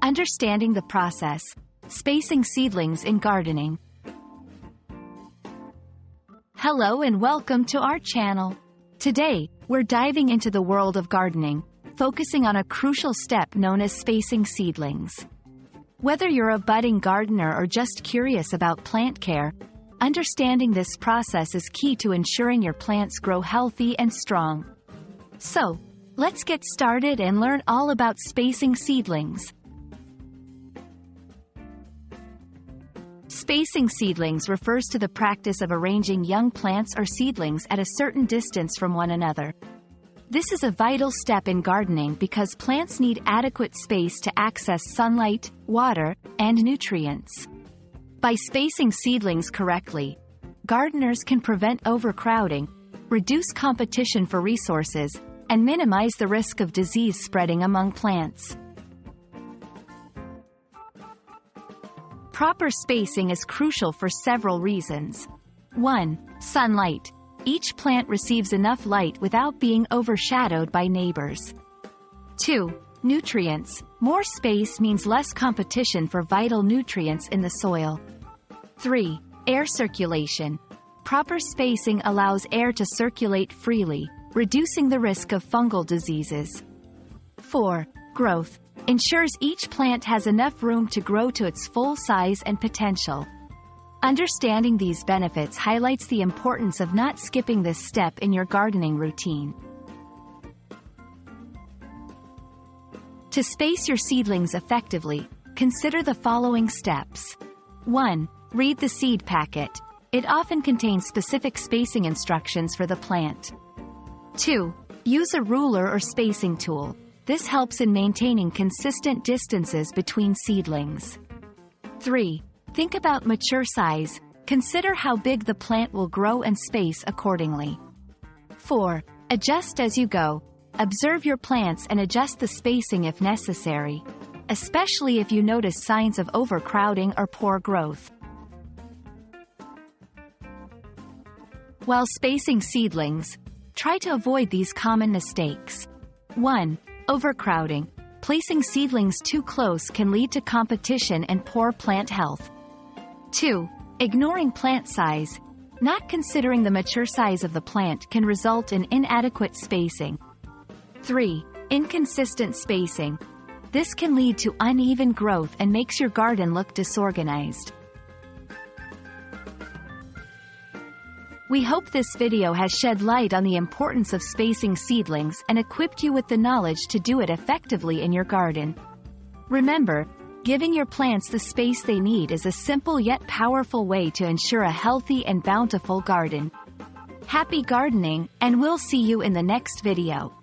Understanding the process. Spacing seedlings in gardening. Hello and welcome to our channel. Today, we're diving into the world of gardening, focusing on a crucial step known as spacing seedlings. Whether you're a budding gardener or just curious about plant care, understanding this process is key to ensuring your plants grow healthy and strong. So, let's get started and learn all about spacing seedlings. Spacing seedlings refers to the practice of arranging young plants or seedlings at a certain distance from one another. This is a vital step in gardening because plants need adequate space to access sunlight, water, and nutrients. By spacing seedlings correctly, gardeners can prevent overcrowding, reduce competition for resources, and minimize the risk of disease spreading among plants. Proper spacing is crucial for several reasons. 1. Sunlight. Each plant receives enough light without being overshadowed by neighbors. 2. Nutrients. More space means less competition for vital nutrients in the soil. 3. Air circulation. Proper spacing allows air to circulate freely, reducing the risk of fungal diseases. 4. Growth. Ensures each plant has enough room to grow to its full size and potential. Understanding these benefits highlights the importance of not skipping this step in your gardening routine. To space your seedlings effectively, consider the following steps. 1. Read the seed packet. It often contains specific spacing instructions for the plant. 2. Use a ruler or spacing tool. This helps in maintaining consistent distances between seedlings. 3. Think about mature size. Consider how big the plant will grow and space accordingly. 4. Adjust as you go. Observe your plants and adjust the spacing if necessary, especially if you notice signs of overcrowding or poor growth. While spacing seedlings, try to avoid these common mistakes. 1. Overcrowding. Placing seedlings too close can lead to competition and poor plant health. 2. Ignoring plant size. Not considering the mature size of the plant can result in inadequate spacing. 3. Inconsistent spacing. This can lead to uneven growth and makes your garden look disorganized. We hope this video has shed light on the importance of spacing seedlings and equipped you with the knowledge to do it effectively in your garden. Remember, giving your plants the space they need is a simple yet powerful way to ensure a healthy and bountiful garden. Happy gardening, and we'll see you in the next video.